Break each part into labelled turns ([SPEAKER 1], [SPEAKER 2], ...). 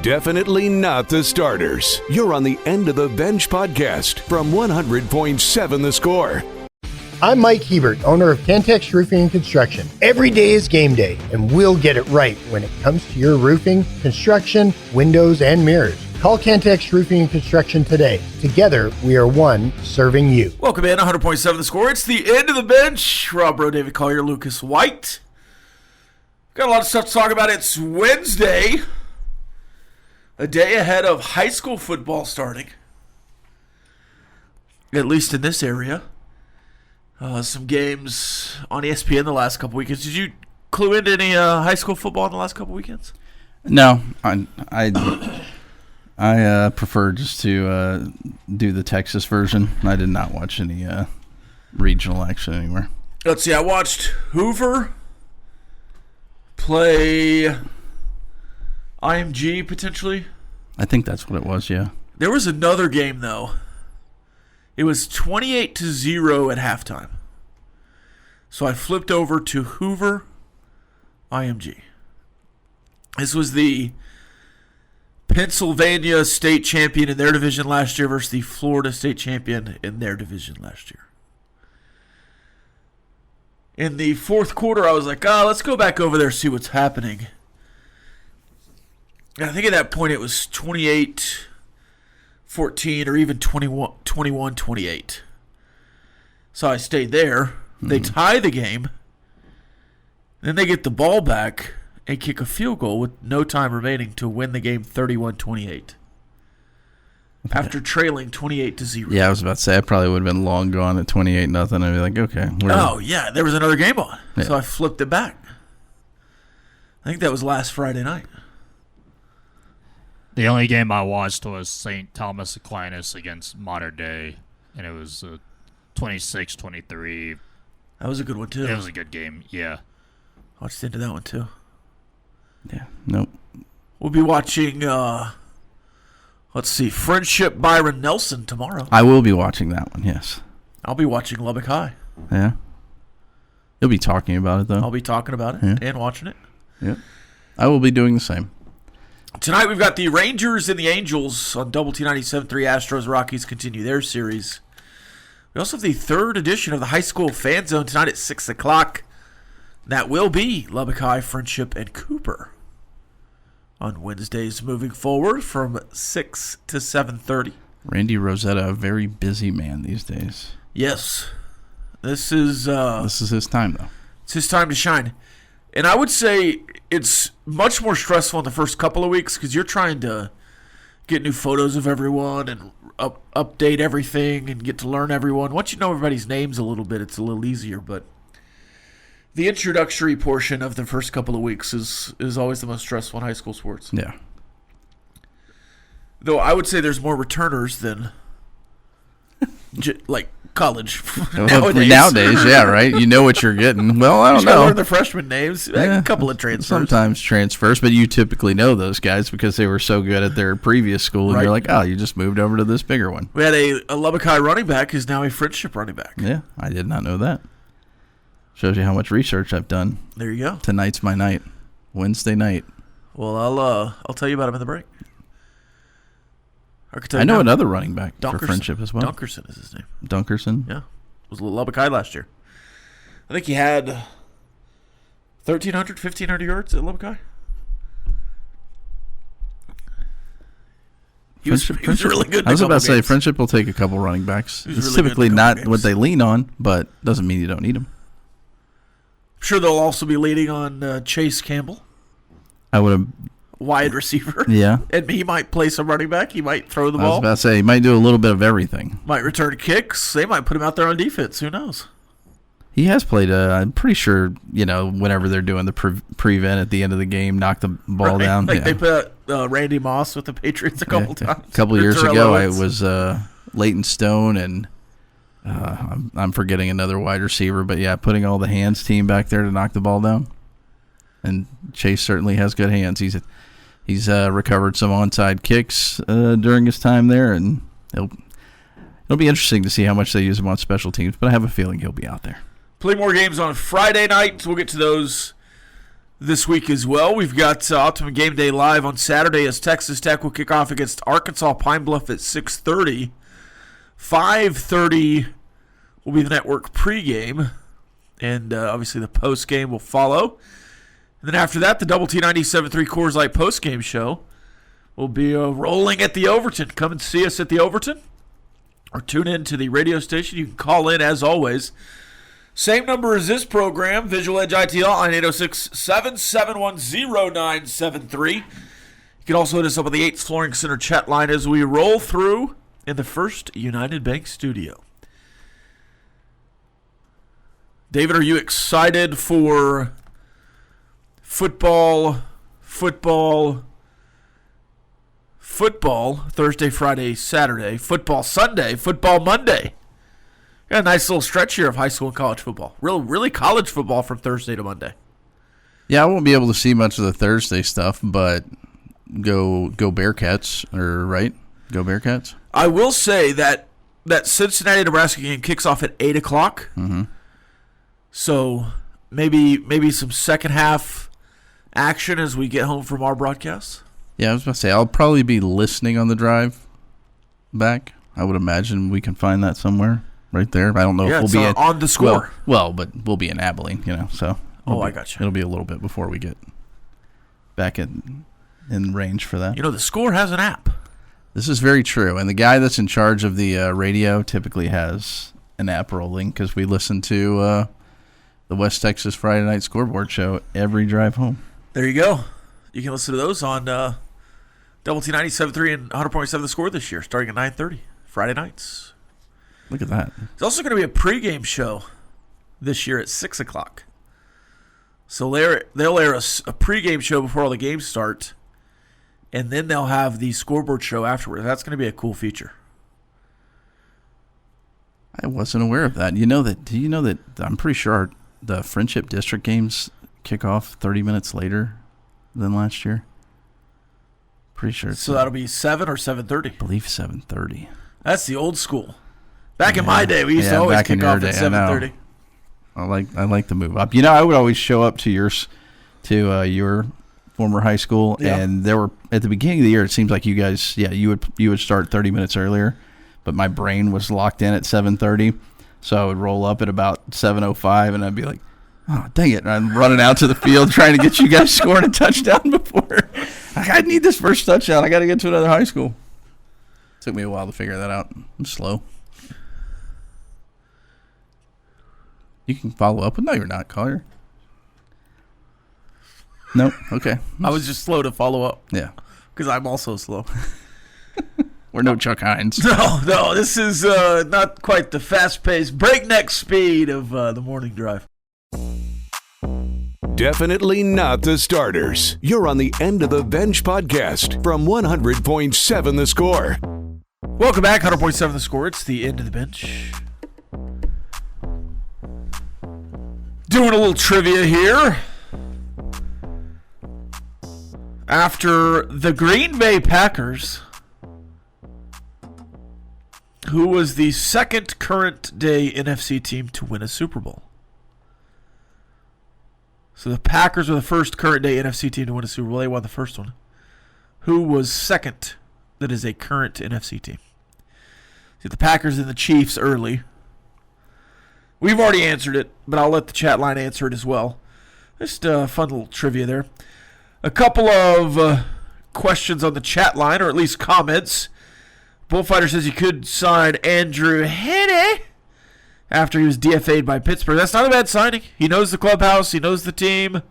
[SPEAKER 1] Definitely not the starters. You're on the End of the Bench podcast from 100.7 The Score.
[SPEAKER 2] I'm Mike Hebert, owner of Cantex Roofing and Construction. Every day is game day, and we'll get it right when it comes to your roofing, construction, windows, and mirrors. Call Cantex Roofing and Construction today. Together, we are one serving you.
[SPEAKER 3] Welcome in, 100.7 The Score. It's the End of the Bench. Rob Breaux, David Collier, Lucas White. Got a lot of stuff to talk about. It's Wednesday, a day ahead of high school football starting, at least in this area. Some games on ESPN the last couple weekends. Did you clue into any high school football in the last couple weekends?
[SPEAKER 4] No, I prefer just to do the Texas version. I did not watch any regional action anywhere.
[SPEAKER 3] Let's see. I watched Hoover play IMG potentially.
[SPEAKER 4] I think that's what it was. Yeah.
[SPEAKER 3] There was another game though. It was 28-0 at halftime. So I flipped over to Hoover IMG. This was the Pennsylvania state champion in their division last year versus the Florida state champion in their division last year. In the fourth quarter, I was like, let's go back over there, see what's happening. And I think at that point it was 28-14 or even 21-28. So I stayed there. They tie the game. Then they get the ball back and kick a field goal with no time remaining to win the game 31-28. After trailing 28-0.
[SPEAKER 4] Yeah, I was about to say I probably would have been long gone at 28-0. I'd be like, okay.
[SPEAKER 3] Yeah, there was another game on.
[SPEAKER 4] Yeah.
[SPEAKER 3] So I flipped it back. I think that was last Friday night.
[SPEAKER 5] The only game I watched was St. Thomas Aquinas against Modern Day, and it was 26-23.
[SPEAKER 3] That was a good one, too.
[SPEAKER 5] It was a good game, yeah.
[SPEAKER 3] I watched into that one, too.
[SPEAKER 4] Yeah, nope.
[SPEAKER 3] We'll be watching, Friendship Byron Nelson tomorrow.
[SPEAKER 4] I will be watching that one, yes.
[SPEAKER 3] I'll be watching Lubbock High.
[SPEAKER 4] Yeah. You'll be talking about it, though.
[SPEAKER 3] I'll be talking about it and watching it.
[SPEAKER 4] Yeah. I will be doing the same.
[SPEAKER 3] Tonight we've got the Rangers and the Angels on Double T 97.3. Astros Rockies continue their series. We also have the third edition of the High School Fan Zone tonight at 6 o'clock. That will be Lubbock High, Friendship, and Cooper on Wednesdays moving forward from 6 to 7:30.
[SPEAKER 4] Randy Rosetta, a very busy man these days.
[SPEAKER 3] Yes. This is
[SPEAKER 4] his time, though.
[SPEAKER 3] It's his time to shine. And I would say it's much more stressful in the first couple of weeks because you're trying to get new photos of everyone and update everything and get to learn everyone. Once you know everybody's names a little bit, it's a little easier. But the introductory portion of the first couple of weeks is always the most stressful in high school sports.
[SPEAKER 4] Yeah.
[SPEAKER 3] Though I would say there's more returners than like college
[SPEAKER 4] nowadays, yeah, right? You know what you're getting. Well, I don't know.
[SPEAKER 3] Learn the freshman names. A couple of transfers.
[SPEAKER 4] Sometimes transfers, but you typically know those guys because they were so good at their previous school, and you're like, you just moved over to this bigger one.
[SPEAKER 3] We had a Lubbock High running back who's now a Friendship running back.
[SPEAKER 4] Yeah, I did not know that. Shows you how much research I've done.
[SPEAKER 3] There you go.
[SPEAKER 4] Tonight's my night. Wednesday night.
[SPEAKER 3] Well, I'll tell you about him in the break.
[SPEAKER 4] I know another running back for Friendship as well.
[SPEAKER 3] Dunkerson is his name.
[SPEAKER 4] Dunkerson?
[SPEAKER 3] Yeah. Was Lubbock High last year. I think he had 1,300, 1,500 yards at Lubbock High. He was really good.
[SPEAKER 4] I was about to say, Friendship will take a couple running backs. It's really typically not what they lean on, but doesn't mean you don't need them.
[SPEAKER 3] I'm sure they'll also be leaning on Chase Campbell.
[SPEAKER 4] I would have...
[SPEAKER 3] Wide receiver.
[SPEAKER 4] Yeah.
[SPEAKER 3] And he might play some running back. He might throw the ball.
[SPEAKER 4] I was about to say, he might do a little bit of everything.
[SPEAKER 3] Might return kicks. They might put him out there on defense. Who knows?
[SPEAKER 4] He has played, I'm pretty sure, whenever they're doing the prevent at the end of the game, knock the ball down.
[SPEAKER 3] Like they put Randy Moss with the Patriots a couple times.
[SPEAKER 4] A couple years ago, I was Leighton Stone and I'm forgetting another wide receiver. But, yeah, putting all the hands team back there to knock the ball down. And Chase certainly has good hands. He's recovered some onside kicks during his time there, and it'll be interesting to see how much they use him on special teams, but I have a feeling he'll be out there.
[SPEAKER 3] Play more games on Friday night. We'll get to those this week as well. We've got Ultimate Game Day live on Saturday as Texas Tech will kick off against Arkansas Pine Bluff at 6:30. 5:30 will be the network pregame, and obviously the postgame will follow. And then after that, the Double T 97.3 Coors Light postgame show will be rolling at the Overton. Come and see us at the Overton, or tune in to the radio station. You can call in as always. Same number as this program, Visual Edge IT Hotline, 806-771-0973. You can also hit us up on the 8th Flooring Center chat line as we roll through in the First United Bank studio. David, are you excited for football, Thursday, Friday, Saturday, football Sunday, football Monday? Got a nice little stretch here of high school and college football. Really college football from Thursday to Monday.
[SPEAKER 4] Yeah, I won't be able to see much of the Thursday stuff, but go Bearcats, right? Go Bearcats.
[SPEAKER 3] I will say that Cincinnati-Nebraska game kicks off at 8 o'clock.
[SPEAKER 4] Mm-hmm.
[SPEAKER 3] So maybe some second half action as we get home from our broadcast.
[SPEAKER 4] Yeah, I was about to say, I'll probably be listening on the drive back. I would imagine we can find that somewhere. Right there. I don't know if we'll be
[SPEAKER 3] on the score.
[SPEAKER 4] Well, but we'll be in Abilene, so.
[SPEAKER 3] I got you.
[SPEAKER 4] It'll be a little bit before we get back in range for that.
[SPEAKER 3] The score has an app.
[SPEAKER 4] This is very true, and the guy that's in charge of the radio typically has an app rolling because we listen to the West Texas Friday Night Scoreboard show every drive home.
[SPEAKER 3] There you go. You can listen to those on Double T 97.3 and 100.7 The Score this year, starting at 9:30 Friday nights.
[SPEAKER 4] Look at that.
[SPEAKER 3] There's also going to be a pregame show this year at 6 o'clock. So they'll air a pregame show before all the games start, and then they'll have the scoreboard show afterwards. That's going to be a cool feature.
[SPEAKER 4] I wasn't aware of that. Do you know that I'm pretty sure the Friendship District games kick off 30 minutes later than last year? Pretty sure.
[SPEAKER 3] So that'll be 7 or 7:30? I
[SPEAKER 4] believe 7:30.
[SPEAKER 3] That's the old school. Back in my day, we used to always kick off at 7:30.
[SPEAKER 4] I like the move up. I would always show up to your former high school, and there were at the beginning of the year. It seems like you guys, you would start 30 minutes earlier, but my brain was locked in at 7:30, so I would roll up at about 7:05, and I'd be like, "Oh, dang it!" And I'm running out to the field trying to get you guys scoring a touchdown before. I need this first touchdown. I got to get to another high school. Took me a while to figure that out. I'm slow. You can follow up with no, you're not, Collier. No, okay.
[SPEAKER 3] I was just slow to follow up.
[SPEAKER 4] Yeah,
[SPEAKER 3] because I'm also slow.
[SPEAKER 4] We're no Chuck Hines.
[SPEAKER 3] No, this is not quite the fast-paced, breakneck speed of the morning drive.
[SPEAKER 1] Definitely not the starters. You're on the End of the Bench podcast from 100.7 The Score.
[SPEAKER 3] Welcome back, 100.7 The Score. It's the End of the Bench. Doing a little trivia here. After the Green Bay Packers, who was the second current day NFC team to win a Super Bowl? So the Packers were the first current day NFC team to win a Super Bowl. They won the first one. Who was second that is a current NFC team? See, the Packers and the Chiefs early. We've already answered it, but I'll let the chat line answer it as well. Just a fun little trivia there. A couple of questions on the chat line, or at least comments. Bullfighter says you could sign Andrew Henne after he was DFA'd by Pittsburgh. That's not a bad signing. He knows the clubhouse. He knows the team.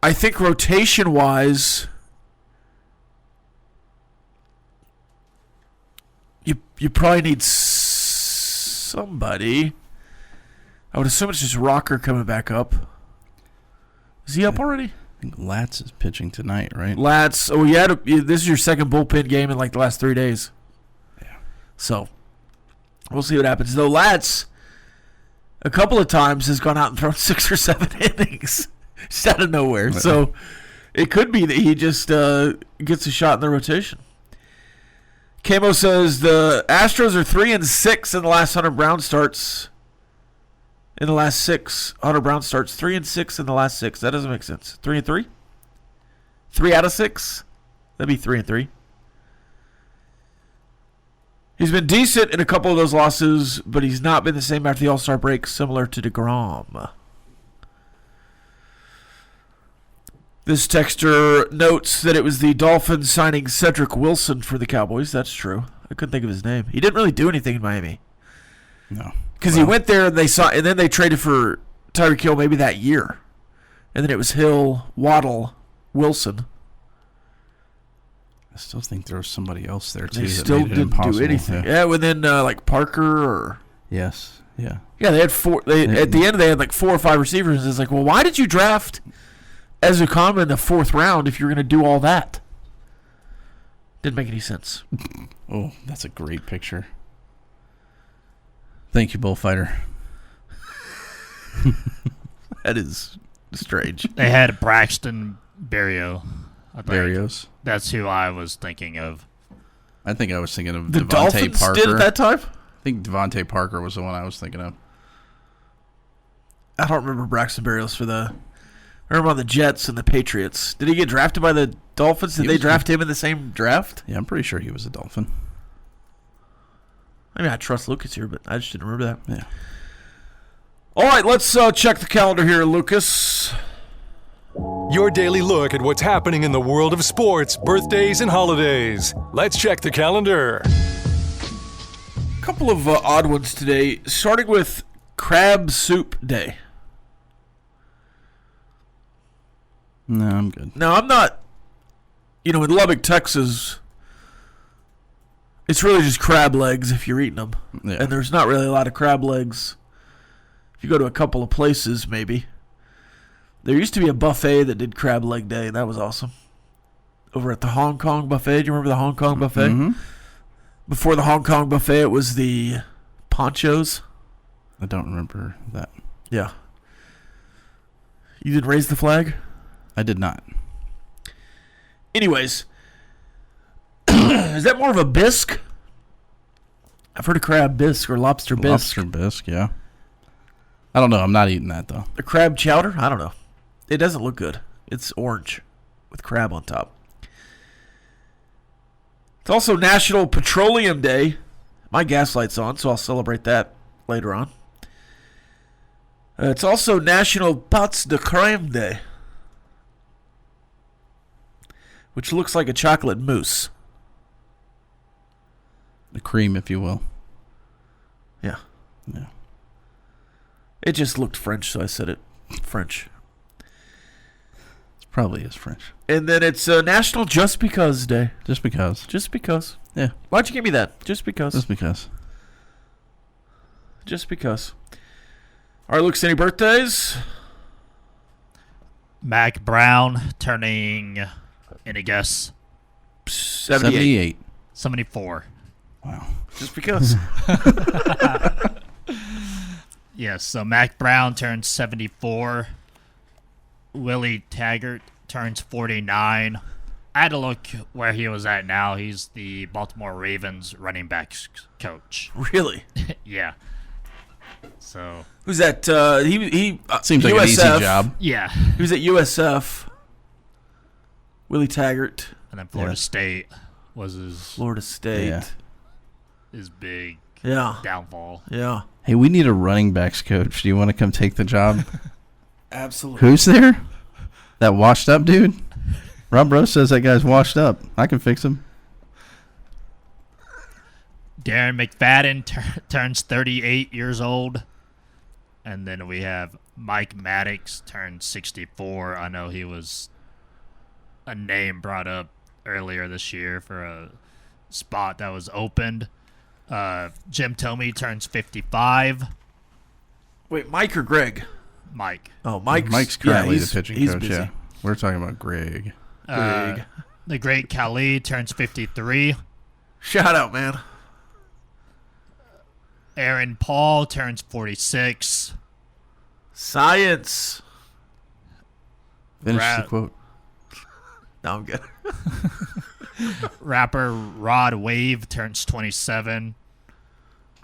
[SPEAKER 3] I think rotation-wise, you probably need somebody. I would assume it's just Rocker coming back up. Is he up already?
[SPEAKER 4] I think Latz is pitching tonight, right?
[SPEAKER 3] Latz. Oh, this is your second bullpen game in like the last 3 days.
[SPEAKER 4] Yeah.
[SPEAKER 3] So we'll see what happens. Though Latz, a couple of times, has gone out and thrown 6 or 7 innings just out of nowhere. So it could be that he just gets a shot in the rotation. Camo says the Astros are 3-6 in the last 100 Brown starts. in the last 6. Hunter Brown starts 3-6 in the last 6. That doesn't make sense. 3-3? 3 out of 6? That'd be 3-3. He's been decent in a couple of those losses, but he's not been the same after the All-Star break, similar to DeGrom. This texter notes that it was the Dolphins signing Cedric Wilson for the Cowboys. That's true. I couldn't think of his name. He didn't really do anything in Miami.
[SPEAKER 4] No.
[SPEAKER 3] Because he went there and and then they traded for Tyreek Hill maybe that year. And then it was Hill, Waddle, Wilson.
[SPEAKER 4] I still think there was somebody else there too.
[SPEAKER 3] They still didn't do anything. Yeah, and then like Parker or
[SPEAKER 4] yes, yeah.
[SPEAKER 3] They had 4. At the end they had like 4 or 5 receivers. It's like, well, why did you draft Ezukama in the 4th round if you're going to do all that? Didn't make any sense.
[SPEAKER 4] Oh, that's a great picture. Thank you, Bullfighter.
[SPEAKER 3] That is strange.
[SPEAKER 5] They had Braxton Berrios.
[SPEAKER 4] Berrios.
[SPEAKER 5] That's who I was thinking of.
[SPEAKER 4] I think I was thinking of
[SPEAKER 3] The
[SPEAKER 4] Devontae
[SPEAKER 3] Dolphins
[SPEAKER 4] Parker.
[SPEAKER 3] did at that time?
[SPEAKER 4] I think Devontae Parker was the one I was thinking of.
[SPEAKER 3] I don't remember Braxton Berrios for the... I remember on the Jets and the Patriots. Did he get drafted by the Dolphins? Did they draft him in the same draft?
[SPEAKER 4] Yeah, I'm pretty sure he was a Dolphin.
[SPEAKER 3] I mean, I trust Lucas here, but I just didn't remember that.
[SPEAKER 4] Yeah.
[SPEAKER 3] All right, let's check the calendar here, Lucas.
[SPEAKER 6] Your daily look at what's happening in the world of sports, birthdays, and holidays. Let's check the calendar.
[SPEAKER 3] A couple of odd ones today, starting with Crab Soup Day.
[SPEAKER 4] No, I'm good.
[SPEAKER 3] Now, I'm not, in Lubbock, Texas, it's really just crab legs if you're eating them.
[SPEAKER 4] Yeah.
[SPEAKER 3] And there's not really a lot of crab legs. If you go to a couple of places, maybe. There used to be a buffet that did crab leg day, and that was awesome. Over at the Hong Kong buffet. Do you remember the Hong Kong buffet?
[SPEAKER 4] Mm-hmm.
[SPEAKER 3] Before the Hong Kong buffet, it was the ponchos.
[SPEAKER 4] I don't remember that.
[SPEAKER 3] Yeah. You didn't raise the flag?
[SPEAKER 4] I did not.
[SPEAKER 3] Anyways, is that more of a bisque? I've heard of crab bisque or lobster bisque.
[SPEAKER 4] Lobster bisque, yeah. I don't know. I'm not eating that, though.
[SPEAKER 3] A crab chowder? I don't know. It doesn't look good. It's orange with crab on top. It's also National Petroleum Day. My gas light's on, so I'll celebrate that later on. It's also National Pâtes de Crème Day, which looks like a chocolate mousse.
[SPEAKER 4] The cream, if you will.
[SPEAKER 3] Yeah.
[SPEAKER 4] Yeah.
[SPEAKER 3] It just looked French, so I said it French.
[SPEAKER 4] It probably is French.
[SPEAKER 3] And then it's National Just Because Day.
[SPEAKER 4] Just because.
[SPEAKER 3] Just because.
[SPEAKER 4] Yeah.
[SPEAKER 3] Why'd you give me that? Just because.
[SPEAKER 4] Just because.
[SPEAKER 3] Just because. All right, Luke, any birthdays?
[SPEAKER 5] Mac Brown turning, any guess?
[SPEAKER 3] 78.
[SPEAKER 5] 74.
[SPEAKER 4] Wow.
[SPEAKER 3] Just because.
[SPEAKER 5] Yes, so Mac Brown turns 74. Willie Taggart turns 49. I had to look where he was at now. He's the Baltimore Ravens running backs coach.
[SPEAKER 3] Really?
[SPEAKER 5] Yeah. So
[SPEAKER 3] Who's that? He
[SPEAKER 4] Seems like
[SPEAKER 3] USF.
[SPEAKER 4] an easy job.
[SPEAKER 5] yeah,
[SPEAKER 3] He was at USF. Willie Taggart.
[SPEAKER 5] and then Florida
[SPEAKER 4] Yeah.
[SPEAKER 5] State was
[SPEAKER 3] Florida State.
[SPEAKER 4] Yeah.
[SPEAKER 5] his big
[SPEAKER 3] Yeah.
[SPEAKER 5] downfall.
[SPEAKER 3] Yeah.
[SPEAKER 4] Hey, we need a running backs coach. Do you want to come take the job?
[SPEAKER 3] Absolutely.
[SPEAKER 4] Who's there? That washed up dude? Rob Breaux says that guy's washed up. I can fix him.
[SPEAKER 5] Darren McFadden turns 38 years old. And then we have Mike Maddox turned 64. I know he was a name brought up earlier this year for a spot that was opened. Jim Tomey turns 55.
[SPEAKER 3] Wait, Mike or Greg?
[SPEAKER 5] Mike.
[SPEAKER 3] Oh, Mike's
[SPEAKER 4] currently
[SPEAKER 3] he's-
[SPEAKER 4] the pitching
[SPEAKER 3] he's
[SPEAKER 4] coach,
[SPEAKER 3] busy.
[SPEAKER 4] yeah. We're talking about Greg.
[SPEAKER 3] Greg.
[SPEAKER 5] The great Collier turns 53.
[SPEAKER 3] Shout out, man.
[SPEAKER 5] Aaron Paul turns 46.
[SPEAKER 3] Science.
[SPEAKER 4] Finish the
[SPEAKER 5] Rat.
[SPEAKER 4] quote.
[SPEAKER 3] No, I'm good.
[SPEAKER 5] Rapper Rod Wave turns 27.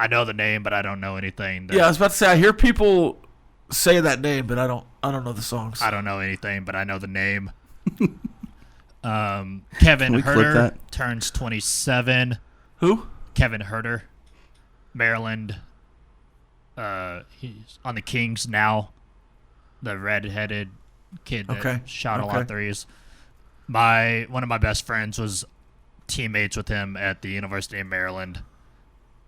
[SPEAKER 5] I know the name, but I don't know anything.
[SPEAKER 3] Yeah, I was about to say, I hear people say that name, but I don't know the songs.
[SPEAKER 5] I don't know anything, but I know the name. Kevin Herter turns 27.
[SPEAKER 3] Who?
[SPEAKER 5] Kevin Herter, Maryland. He's on the Kings now. The red-headed kid that shot a lot of threes. One of my best friends was teammates with him at the University of Maryland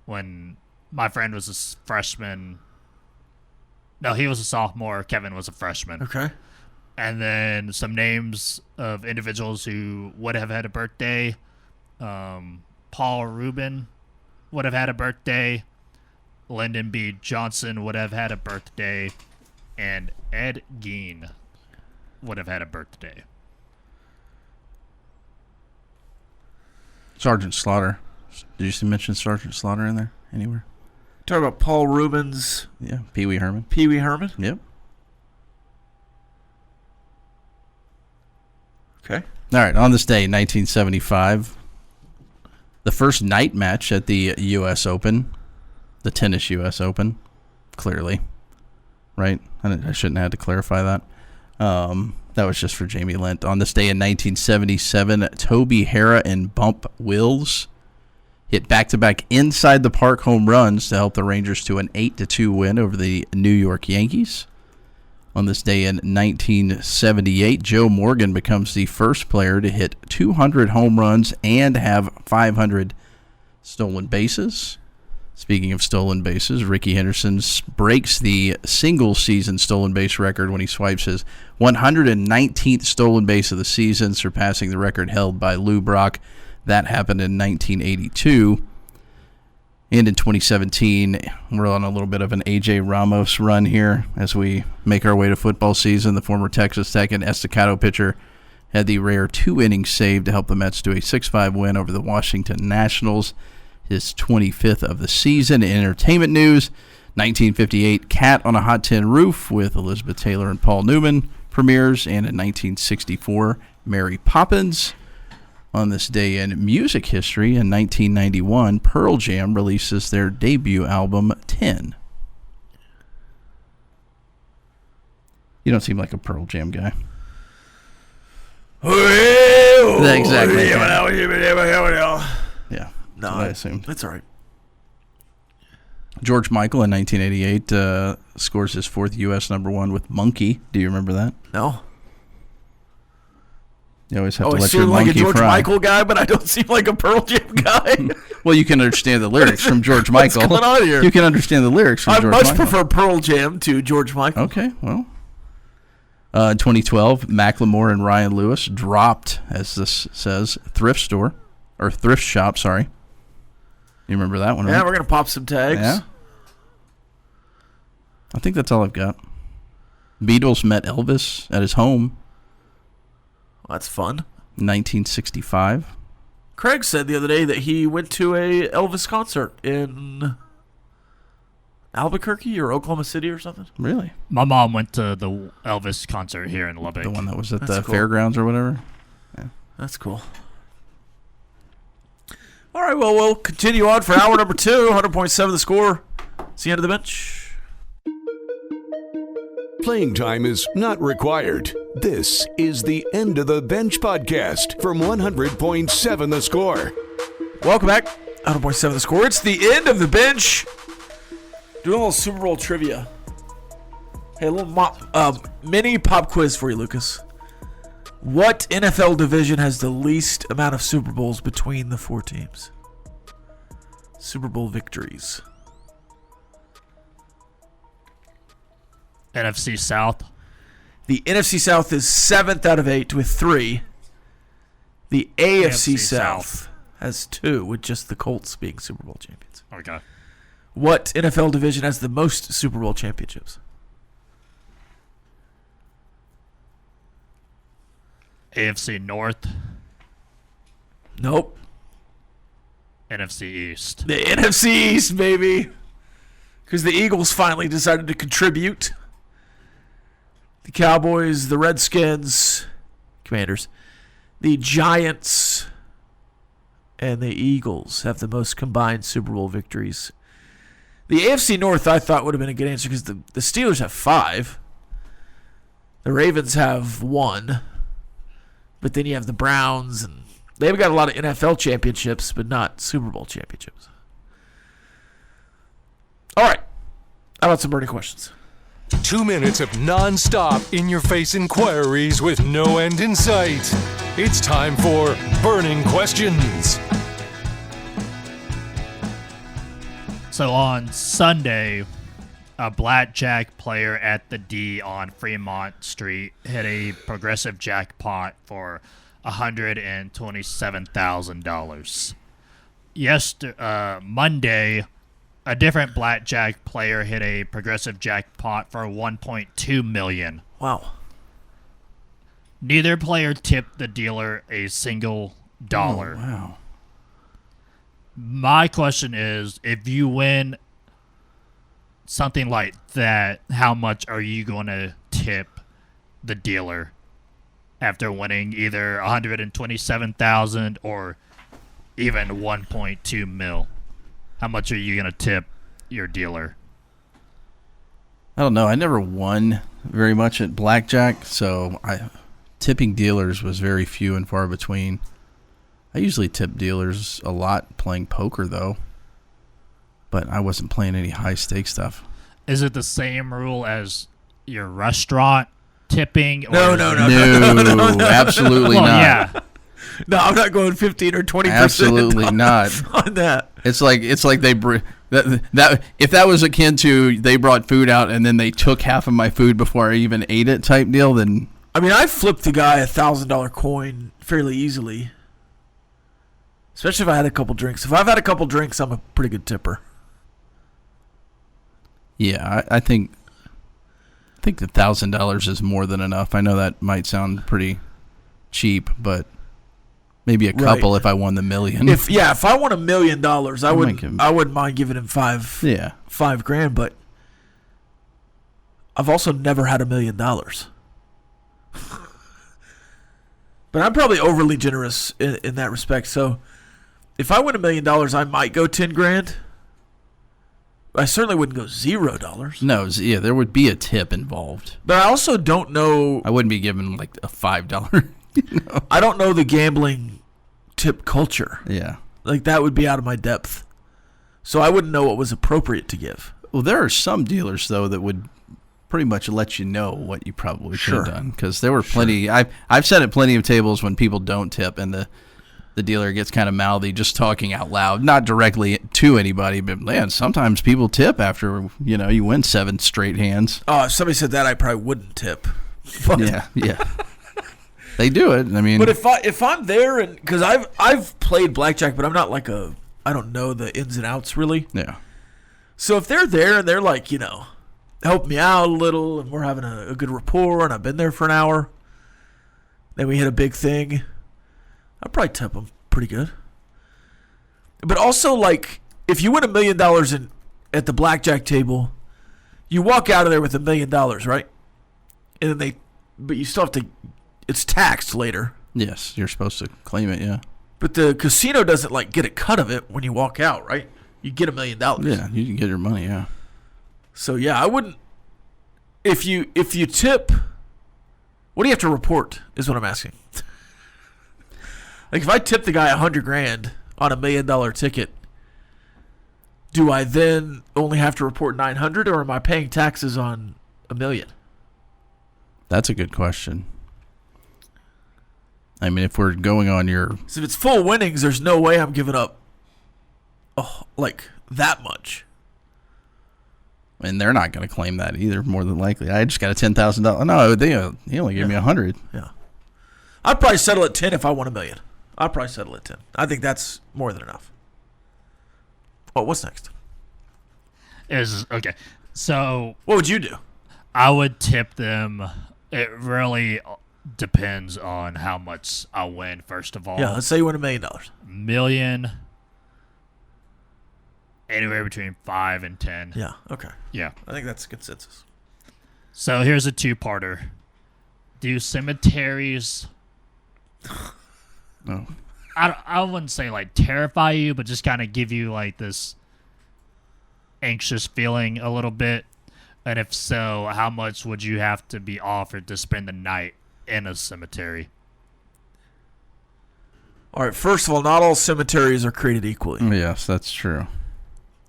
[SPEAKER 5] when my friend was a freshman. No, he was a sophomore. Kevin was a freshman.
[SPEAKER 3] Okay.
[SPEAKER 5] And then some names of individuals who would have had a birthday. Paul Rubin would have had a birthday. Lyndon B. Johnson would have had a birthday. And Ed Gein would have had a birthday.
[SPEAKER 4] Sergeant Slaughter. Did you mention Sergeant Slaughter in there anywhere?
[SPEAKER 3] Talking about Paul Rubens.
[SPEAKER 4] Yeah, Pee Wee Herman.
[SPEAKER 3] Pee Wee Herman?
[SPEAKER 4] Yep.
[SPEAKER 3] Okay.
[SPEAKER 4] All right, on this day, 1975, the first night match at the U.S. Open, the tennis U.S. Open, clearly, right? I shouldn't have had to clarify that. That was just for Jamie Lent. On this day in 1977, Toby Harrah and Bump Wills hit back-to-back inside the park home runs to help the Rangers to an 8-2 win over the New York Yankees. On this day in 1978, Joe Morgan becomes the first player to hit 200 home runs and have 500 stolen bases. Speaking of stolen bases, Rickey Henderson breaks the single-season stolen base record when he swipes his 119th stolen base of the season, surpassing the record held by Lou Brock. That happened in 1982. And in 2017, we're on a little bit of an A.J. Ramos run here as we make our way to football season. The former Texas Tech and Estacado pitcher had the rare 2-inning save to help the Mets to a 6-5 win over the Washington Nationals, his 25th of the season. In entertainment news, 1958, Cat on a Hot Tin Roof with Elizabeth Taylor and Paul Newman premieres, and in 1964, Mary Poppins. On this day in music history, in 1991, Pearl Jam releases their debut album, 10. You don't seem like a Pearl Jam guy. Exactly. Yeah.
[SPEAKER 3] No,
[SPEAKER 4] I assumed.
[SPEAKER 3] That's all right.
[SPEAKER 4] George Michael in 1988 scores his fourth U.S. #1 with Monkey. Do you remember that?
[SPEAKER 3] No.
[SPEAKER 4] You always have to
[SPEAKER 3] I
[SPEAKER 4] let your
[SPEAKER 3] seem like
[SPEAKER 4] monkey
[SPEAKER 3] a George
[SPEAKER 4] fry.
[SPEAKER 3] Michael guy, but I don't seem like a Pearl Jam guy.
[SPEAKER 4] Well, you can understand the lyrics from George Michael.
[SPEAKER 3] What's going on here?
[SPEAKER 4] You can understand the lyrics from
[SPEAKER 3] I
[SPEAKER 4] George
[SPEAKER 3] much
[SPEAKER 4] Michael.
[SPEAKER 3] prefer Pearl Jam to George Michael.
[SPEAKER 4] Okay, well. In 2012, Macklemore and Ryan Lewis dropped, as this says, thrift shop, sorry. You remember that one, right?
[SPEAKER 3] Yeah, we're going to pop some tags.
[SPEAKER 4] Yeah. I think that's all I've got. Beatles met Elvis at his home.
[SPEAKER 3] Well, that's fun.
[SPEAKER 4] 1965.
[SPEAKER 3] Craig said the other day that he went to a Elvis concert in Albuquerque or Oklahoma City or something.
[SPEAKER 4] Really?
[SPEAKER 5] My mom went to the Elvis concert here in Lubbock.
[SPEAKER 4] The one that was at
[SPEAKER 3] That's
[SPEAKER 4] the
[SPEAKER 3] cool.
[SPEAKER 4] fairgrounds or whatever? Yeah.
[SPEAKER 3] That's cool. All right, well, we'll continue on for hour number 2, 100.7 The Score. It's the end of the bench.
[SPEAKER 1] Playing time is not required. This is the End of the Bench podcast from 100.7 The Score.
[SPEAKER 3] Welcome back. 100.7 The Score. It's the end of the bench. Doing a little Super Bowl trivia. Hey, a little mini pop quiz for you, Lucas. What NFL division has the least amount of Super Bowls between the 4 teams? Super Bowl victories.
[SPEAKER 5] NFC South.
[SPEAKER 3] The NFC South is 7th out of 8 with 3. The AFC South has 2, with just the Colts being Super Bowl champions.
[SPEAKER 5] Okay.
[SPEAKER 3] What NFL division has the most Super Bowl championships?
[SPEAKER 5] AFC North.
[SPEAKER 3] Nope.
[SPEAKER 5] NFC East.
[SPEAKER 3] The NFC East, baby. Because the Eagles finally decided to contribute. The Cowboys, the Redskins, Commanders, the Giants, and the Eagles have the most combined Super Bowl victories. The AFC North I thought would have been a good answer because the Steelers have 5. The Ravens have 1. But then you have the Browns, and they've got a lot of NFL championships, but not Super Bowl championships. All right. How about some burning questions?
[SPEAKER 6] 2 minutes of non-stop in-your-face inquiries with no end in sight. It's time for Burning Questions.
[SPEAKER 5] So on Sunday, a blackjack player at the D on Fremont Street hit a progressive jackpot for $127,000. Monday, a different blackjack player hit a progressive jackpot for $1.2 million.
[SPEAKER 3] Wow.
[SPEAKER 5] Neither player tipped the dealer a single dollar.
[SPEAKER 4] Oh, wow.
[SPEAKER 5] My question is, if you win something like that, how much are you going to tip the dealer after winning either $127,000 or even $1.2 million? How much are you going to tip your dealer?
[SPEAKER 4] I don't know. I never won very much at blackjack, so tipping dealers was very few and far between. I usually tip dealers a lot playing poker, though. But I wasn't playing any high-stakes stuff.
[SPEAKER 5] Is it the same rule as your restaurant tipping?
[SPEAKER 3] No,
[SPEAKER 4] absolutely not.
[SPEAKER 5] Yeah.
[SPEAKER 3] No, I'm not going 15 or 20%.
[SPEAKER 4] Absolutely not
[SPEAKER 3] on that.
[SPEAKER 4] It's like they that if that was akin to they brought food out and then they took half of my food before I even ate it type deal, then
[SPEAKER 3] I mean, I flipped the guy $1,000 coin fairly easily. Especially if I had a couple drinks. If I've had a couple drinks, I'm a pretty good tipper.
[SPEAKER 4] Yeah, I think the $1,000 is more than enough. I know that might sound pretty cheap, but maybe a couple if I won the million.
[SPEAKER 3] If I won $1 million, I wouldn't mind giving him $5,000. But I've also never had $1 million. But I'm probably overly generous in that respect. So if I win $1 million, I might go $10,000. I certainly wouldn't go $0.
[SPEAKER 4] No, yeah, there would be a tip involved.
[SPEAKER 3] But I also don't know.
[SPEAKER 4] I wouldn't be giving like a $5.
[SPEAKER 3] I don't know the gambling tip culture.
[SPEAKER 4] Yeah.
[SPEAKER 3] Like that would be out of my depth. So I wouldn't know what was appropriate to give.
[SPEAKER 4] Well, there are some dealers, though, that would pretty much let you know what you probably should have done. Because there were plenty. I've sat at plenty of tables when people don't tip and the dealer gets kind of mouthy just talking out loud, not directly to anybody, but man, sometimes people tip after, you win 7 straight hands.
[SPEAKER 3] Oh, if somebody said that, I probably wouldn't tip. But,
[SPEAKER 4] yeah. They do it. I mean,
[SPEAKER 3] but if I'm there, and because I've played blackjack, but I'm not like I don't know the ins and outs really.
[SPEAKER 4] Yeah.
[SPEAKER 3] So if they're there and they're like, help me out a little, and we're having a good rapport, and I've been there for an hour, then we hit a big thing, I'd probably tip them pretty good. But also, like, if you win $1 million at the blackjack table, you walk out of there with $1 million, right? And then but you still have to. It's taxed later.
[SPEAKER 4] Yes, you're supposed to claim it, yeah.
[SPEAKER 3] But the casino doesn't get a cut of it when you walk out, right? You get $1 million.
[SPEAKER 4] Yeah, you can get your money, yeah.
[SPEAKER 3] So yeah, I wouldn't. If you tip, what do you have to report? Is what I'm asking. Like if I tip the guy $100,000 on $1 million ticket, do I then only have to report $900, or am I paying taxes on $1 million?
[SPEAKER 4] That's a good question. I mean, if we're going on your...
[SPEAKER 3] So if it's full winnings, there's no way I'm giving up that much.
[SPEAKER 4] And they're not going to claim that either, more than likely. I just got a $10,000... No, he only gave me $100.
[SPEAKER 3] Yeah. I'd probably settle at 10 if I won $1 million. I'd probably settle at 10. I think that's more than enough. Oh, what's next?
[SPEAKER 5] Okay. So
[SPEAKER 3] what would you do?
[SPEAKER 5] I would tip them. It really depends on how much I win, first of all.
[SPEAKER 3] Yeah, let's say you win $1 million.
[SPEAKER 5] Million, anywhere between 5 and 10.
[SPEAKER 3] Yeah, okay.
[SPEAKER 5] Yeah.
[SPEAKER 3] I think that's a consensus.
[SPEAKER 5] So here's a two-parter. Do cemeteries...
[SPEAKER 4] No.
[SPEAKER 5] I wouldn't say, terrify you, but just kind of give you, this anxious feeling a little bit? And if so, how much would you have to be offered to spend the night in a cemetery?
[SPEAKER 3] All right, first of all, not all cemeteries are created equally.
[SPEAKER 4] Yes, that's true.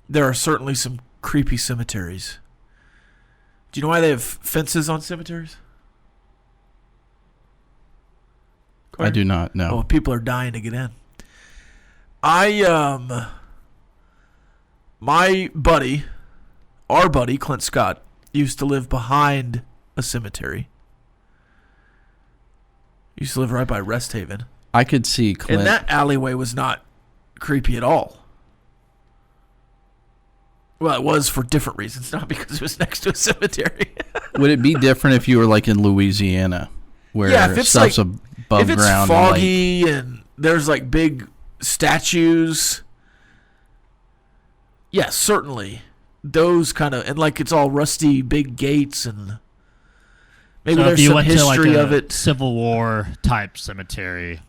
[SPEAKER 3] There are certainly some creepy cemeteries. Do you know why they have fences on cemeteries?
[SPEAKER 4] I do not know.
[SPEAKER 3] Oh, people are dying to get in. My buddy, our buddy, Clint Scott, used to live behind a cemetery. He used to live right by Rest Haven.
[SPEAKER 4] I could see Clint.
[SPEAKER 3] And that alleyway was not creepy at all. Well, it was for different reasons, not because it was next to a cemetery.
[SPEAKER 4] Would it be different if you were like in Louisiana, where
[SPEAKER 3] if it's
[SPEAKER 4] stuff's
[SPEAKER 3] like,
[SPEAKER 4] above
[SPEAKER 3] if it's
[SPEAKER 4] ground?
[SPEAKER 3] foggy and there's like big statues, yes, certainly those kind of, and like it's all rusty, big gates, and maybe
[SPEAKER 5] So
[SPEAKER 3] there's
[SPEAKER 5] if you
[SPEAKER 3] some
[SPEAKER 5] went
[SPEAKER 3] history
[SPEAKER 5] to like
[SPEAKER 3] of
[SPEAKER 5] a
[SPEAKER 3] it.
[SPEAKER 5] Civil War type cemetery,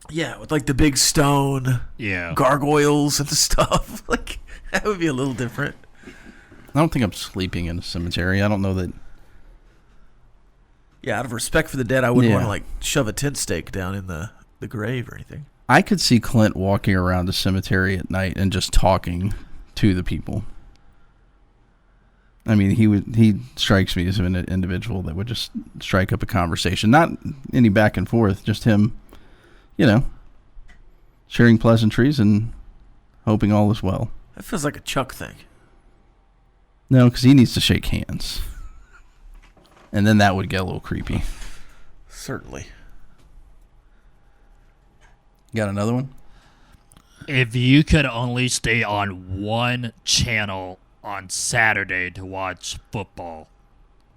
[SPEAKER 3] Yeah, with like the big stone
[SPEAKER 5] yeah,
[SPEAKER 3] gargoyles and stuff. Like that would be a little different.
[SPEAKER 4] I don't think I'm sleeping in a cemetery. I don't know that.
[SPEAKER 3] Yeah, out of respect for the dead, I wouldn't
[SPEAKER 4] Yeah.
[SPEAKER 3] want to like shove a tent stake down in the grave or anything.
[SPEAKER 4] I could see Clint walking around a cemetery at night and just talking to the people. I mean, he strikes me as an individual that would just strike up a conversation. Not any back and forth, just him, sharing pleasantries and hoping all is well.
[SPEAKER 3] That feels like a Chuck thing.
[SPEAKER 4] No, because he needs to shake hands. And then that would get a little creepy.
[SPEAKER 3] Certainly.
[SPEAKER 4] Got another one?
[SPEAKER 5] if you could only stay on one channel on Saturday to watch football,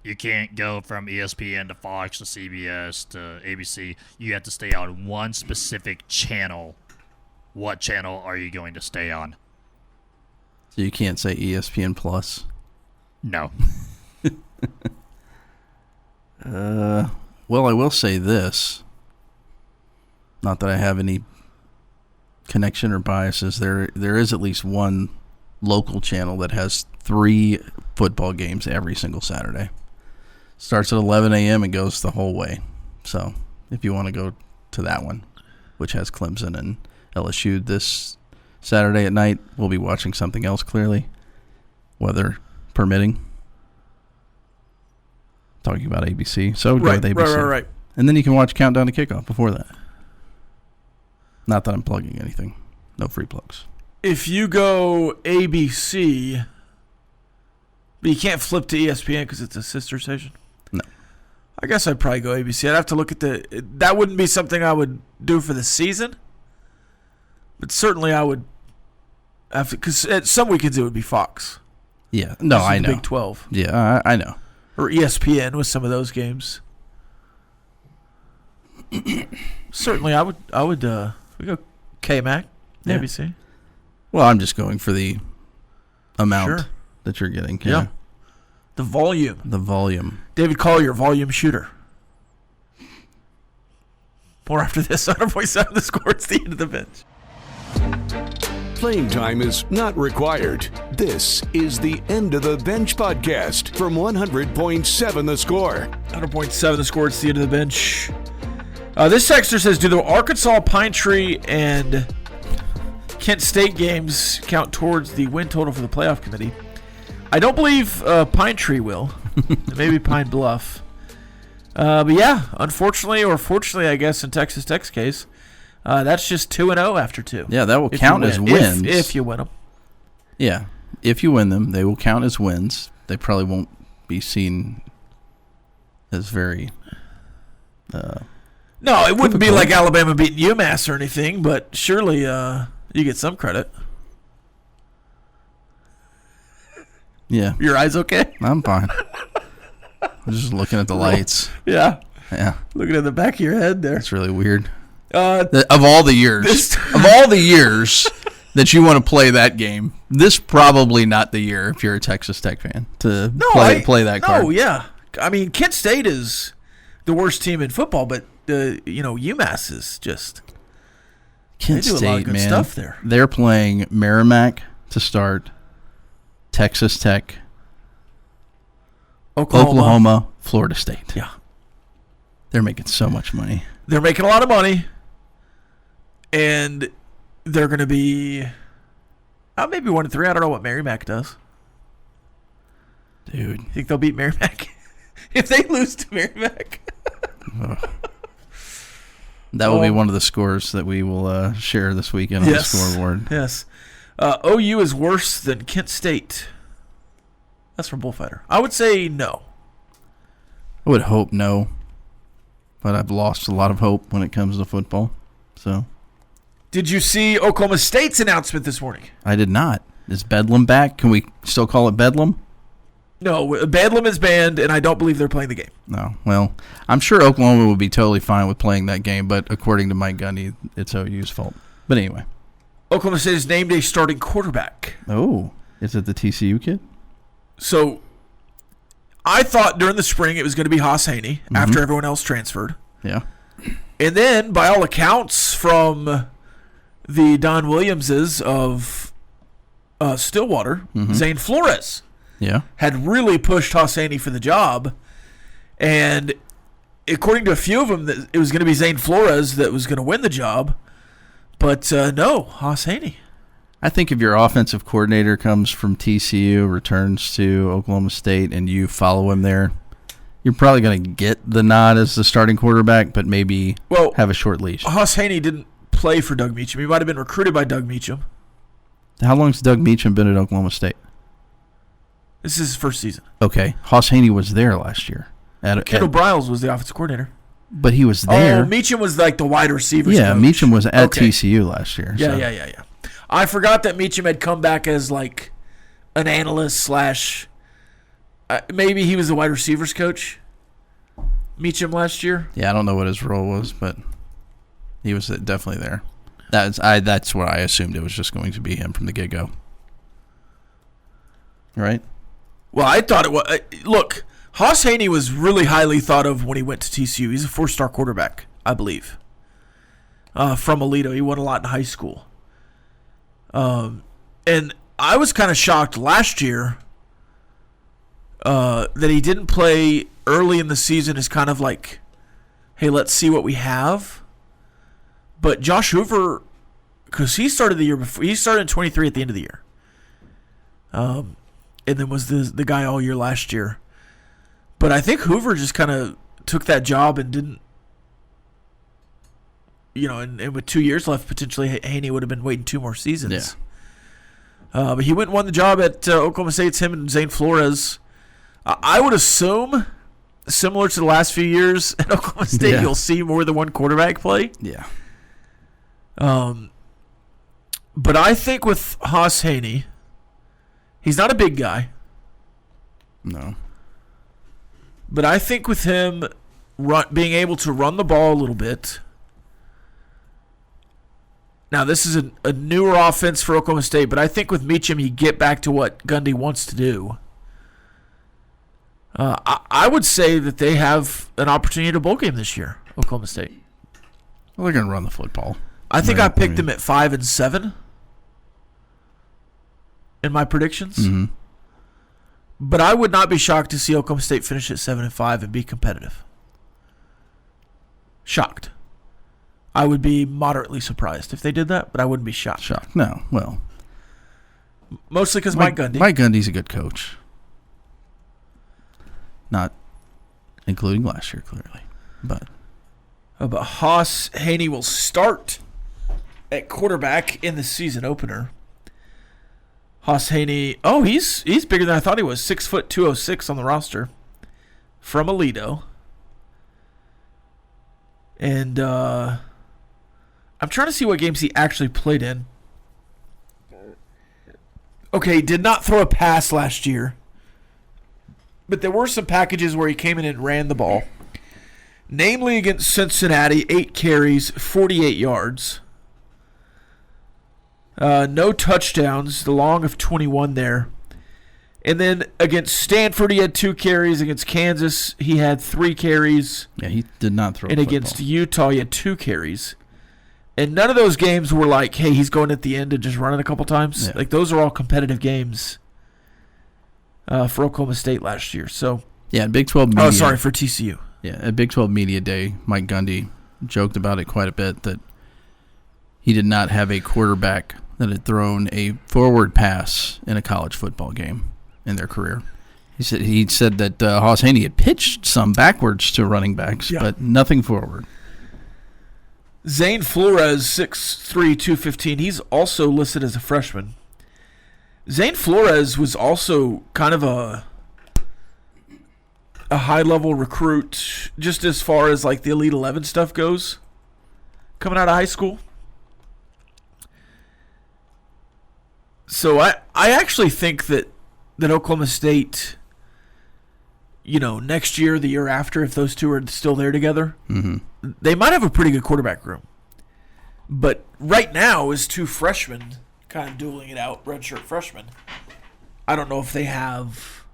[SPEAKER 5] you can't go from ESPN to Fox to CBS to ABC. You have to stay on one specific channel. What channel are you going to stay on?
[SPEAKER 4] So you can't say ESPN Plus.
[SPEAKER 5] No.
[SPEAKER 4] Well, I will say this. Not that I have any connection or biases. There is at least one local channel that has 3 football games every single Saturday. Starts at 11 a.m. and goes the whole way. So if you want to go to that one, which has Clemson and LSU this Saturday at night, we'll be watching something else clearly, weather permitting. Talking about ABC. So go with ABC.
[SPEAKER 3] Right.
[SPEAKER 4] And then you can watch Countdown to Kickoff before that. Not that I'm plugging anything. No free plugs.
[SPEAKER 3] If you go ABC, but you can't flip to ESPN because it's a sister station?
[SPEAKER 4] No.
[SPEAKER 3] I guess I'd probably go ABC. I'd have to look at that wouldn't be something I would do for the season, but certainly I would have to, because at some weekends it would be Fox.
[SPEAKER 4] Yeah. No,
[SPEAKER 3] This is
[SPEAKER 4] I
[SPEAKER 3] the
[SPEAKER 4] know.
[SPEAKER 3] Big 12.
[SPEAKER 4] Yeah, I know.
[SPEAKER 3] Or ESPN with some of those games. Certainly I would we go K-Mac,
[SPEAKER 4] Yeah.
[SPEAKER 3] ABC.
[SPEAKER 4] Well, I'm just going for the amount
[SPEAKER 3] Sure.
[SPEAKER 4] that you're getting.
[SPEAKER 3] Yeah. The volume.
[SPEAKER 4] The volume.
[SPEAKER 3] David Collier, volume shooter. More after this on our voice out of the score. It's the end of the bench.
[SPEAKER 1] Playing time is not required. This is the End of the Bench podcast from 100.7 The Score.
[SPEAKER 3] 100.7 the score. It's the end of the bench. This texter says, do the Arkansas, Pine Tree, and Kent State games count towards the win total for the playoff committee? I don't believe Pine Tree will. Maybe Pine Bluff. But yeah, unfortunately or fortunately, I guess, in Texas Tech's case, that's just 2-0 after 2.
[SPEAKER 4] Yeah, that will
[SPEAKER 3] If
[SPEAKER 4] count
[SPEAKER 3] you
[SPEAKER 4] as
[SPEAKER 3] win.
[SPEAKER 4] wins.
[SPEAKER 3] If you win them.
[SPEAKER 4] Yeah. If you win them, they will count as wins. They probably won't be seen as very...
[SPEAKER 3] No, it wouldn't be
[SPEAKER 4] difficult.
[SPEAKER 3] like Alabama beating UMass or anything, but surely you get some credit.
[SPEAKER 4] Yeah.
[SPEAKER 3] Your eyes okay?
[SPEAKER 4] I'm fine. I'm just looking at the lights.
[SPEAKER 3] Yeah.
[SPEAKER 4] Yeah.
[SPEAKER 3] Looking at the back of your head there.
[SPEAKER 4] It's really weird.
[SPEAKER 3] Uh,
[SPEAKER 4] Of all the years, that you want to play that game, this probably not the year if you're a Texas Tech fan to play that card.
[SPEAKER 3] No, yeah. I mean, Kent State is the worst team in football, but UMass is just
[SPEAKER 4] Kent
[SPEAKER 3] they do
[SPEAKER 4] State,
[SPEAKER 3] a lot of good
[SPEAKER 4] man,
[SPEAKER 3] stuff there.
[SPEAKER 4] They're playing Merrimack to start, Texas Tech,
[SPEAKER 3] Oklahoma,
[SPEAKER 4] Florida State.
[SPEAKER 3] Yeah.
[SPEAKER 4] They're making so much money.
[SPEAKER 3] They're making a lot of money, and they're going to be maybe 1-3. I don't know what Merrimack does.
[SPEAKER 4] Dude.
[SPEAKER 3] You think they'll beat Merrimack? If they lose to Merrimack.
[SPEAKER 4] That will be one of the scores that we will share this weekend on the scoreboard.
[SPEAKER 3] Yes. OU is worse than Kent State. That's from Bullfighter. I would say no.
[SPEAKER 4] I would hope no, but I've lost a lot of hope when it comes to football. So,
[SPEAKER 3] did you see Oklahoma State's announcement this morning?
[SPEAKER 4] I did not. Is Bedlam back? Can we still call it Bedlam?
[SPEAKER 3] No, Bedlam is banned, and I don't believe they're playing the game.
[SPEAKER 4] No. Well, I'm sure Oklahoma would be totally fine with playing that game, but according to Mike Gundy, it's OU's fault. But anyway.
[SPEAKER 3] Oklahoma State has named a starting quarterback.
[SPEAKER 4] Oh, is it the TCU kid?
[SPEAKER 3] So, I thought during the spring it was going to be Haas Haney after everyone else transferred.
[SPEAKER 4] Yeah.
[SPEAKER 3] And then, by all accounts from the Don Williamses of Stillwater, Zane Flores had really pushed Haas Haney for the job. And according to a few of them, it was going to be Zane Flores that was going to win the job. But no, Haas Haney.
[SPEAKER 4] I think if your offensive coordinator comes from TCU, returns to Oklahoma State, and you follow him there, you're probably going to get the nod as the starting quarterback, but maybe have a short leash.
[SPEAKER 3] Haas Haney didn't play for Doug Meacham. He might have been recruited by Doug Meacham.
[SPEAKER 4] How long has Doug Meacham been at Oklahoma State?
[SPEAKER 3] This is his first season.
[SPEAKER 4] Okay. Haas Haney was there last year.
[SPEAKER 3] Kendall Briles was the offensive coordinator.
[SPEAKER 4] But he was there.
[SPEAKER 3] Oh, Meacham was like the wide receivers coach.
[SPEAKER 4] Meacham was at TCU last year.
[SPEAKER 3] Yeah. I forgot that Meacham had come back as like an analyst / maybe he was the wide receivers coach. Meacham last year.
[SPEAKER 4] Yeah, I don't know what his role was, but he was definitely there. That's what I assumed it was just going to be him from the get-go. Right?
[SPEAKER 3] Well, I thought it was. Look, Haas Haney was really highly thought of when he went to TCU. He's a 4-star quarterback, I believe. From Alito. He won a lot in high school. And I was kind of shocked last year that he didn't play early in the season as kind of like, hey, let's see what we have. But Josh Hoover, because he started the year before, he started in 23 at the end of the year. And then was the guy all year last year. But I think Hoover just kind of took that job and didn't, and with 2 years left, potentially Haney would have been waiting 2 more seasons. Yeah. But he went and won the job at Oklahoma State. It's him and Zane Flores. I would assume, similar to the last few years at Oklahoma State, you'll see more than one quarterback play.
[SPEAKER 4] Yeah.
[SPEAKER 3] But I think with Haas Haney, he's not a big guy.
[SPEAKER 4] No.
[SPEAKER 3] But I think with him being able to run the ball a little bit. Now, this is a newer offense for Oklahoma State, but I think with Meacham, you get back to what Gundy wants to do. I would say that they have an opportunity to bowl game this year, Oklahoma State.
[SPEAKER 4] Well, they're going to run the football.
[SPEAKER 3] I think I picked them at 5-7 in my predictions.
[SPEAKER 4] Mm-hmm.
[SPEAKER 3] But I would not be shocked to see Oklahoma State finish at 7-5 and be competitive. Shocked. I would be moderately surprised if they did that, but I wouldn't be shocked.
[SPEAKER 4] No, well.
[SPEAKER 3] Mostly because Mike Gundy.
[SPEAKER 4] Mike Gundy's a good coach. Not including last year, clearly. But
[SPEAKER 3] Haas Haney will start at quarterback in the season opener. Haas Haney, he's bigger than I thought he was. 6'2", 206 on the roster from Alito. And I'm trying to see what games he actually played in. Okay, did not throw a pass last year. But there were some packages where he came in and ran the ball. Namely against Cincinnati, 8 carries, 48 yards. No touchdowns, the long of 21 there. And then against Stanford, he had 2 carries. Against Kansas, he had 3 carries.
[SPEAKER 4] Yeah, he did not throw.
[SPEAKER 3] And against Utah, he had 2 carries. And none of those games were like, hey, he's going at the end and just running a couple times.
[SPEAKER 4] Yeah.
[SPEAKER 3] Like, those are all competitive games. for Oklahoma State last year. So
[SPEAKER 4] Yeah, Big 12 media.
[SPEAKER 3] Oh, sorry, for TCU.
[SPEAKER 4] Yeah, at Big 12 Media Day, Mike Gundy joked about it quite a bit that he did not have a quarterback that had thrown a forward pass in a college football game in their career. He said that Haas Haney had pitched some backwards to running backs, but nothing forward.
[SPEAKER 3] Zane Flores, 6'3", 215. He's also listed as a freshman. Zane Flores was also kind of a high-level recruit just as far as like the Elite 11 stuff goes coming out of high school. So I actually think that Oklahoma State, next year, the year after, if those two are still there together, they might have a pretty good quarterback room. But right now, as two freshmen kind of dueling it out, redshirt freshmen, I don't know if they have.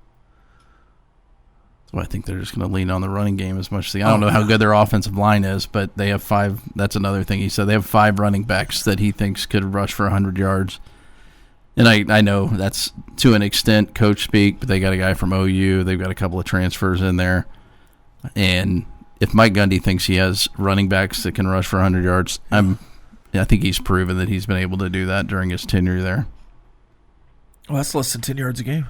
[SPEAKER 4] So I think they're just going to lean on the running game as much as I don't know how good their offensive line is, but they have 5. That's another thing he said. They have 5 running backs that he thinks could rush for 100 yards. And I know that's to an extent coach speak, but they got a guy from OU. They've got a couple of transfers in there. And if Mike Gundy thinks he has running backs that can rush for 100 yards, I think he's proven that he's been able to do that during his tenure there.
[SPEAKER 3] Well, that's less than 10 yards a game.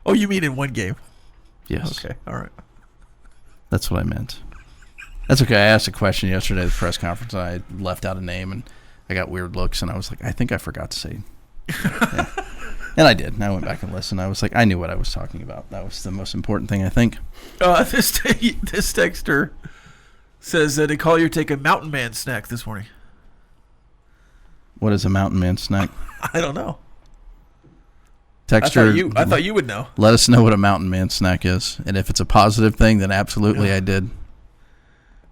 [SPEAKER 3] Oh, you mean in one game?
[SPEAKER 4] Yes.
[SPEAKER 3] Okay, all right.
[SPEAKER 4] That's what I meant. That's okay. I asked a question yesterday at the press conference, and I left out a name, and I got weird looks, and I was like, I think I forgot to say. Yeah. And I did. And I went back and listened. I was like, I knew what I was talking about. That was the most important thing, I think.
[SPEAKER 3] This texter says that Collier take a Mountain Man snack this morning.
[SPEAKER 4] What is a Mountain Man snack?
[SPEAKER 3] I don't know.
[SPEAKER 4] Texter,
[SPEAKER 3] I thought you would know.
[SPEAKER 4] Let us know what a Mountain Man snack is. And if it's a positive thing, then absolutely I did.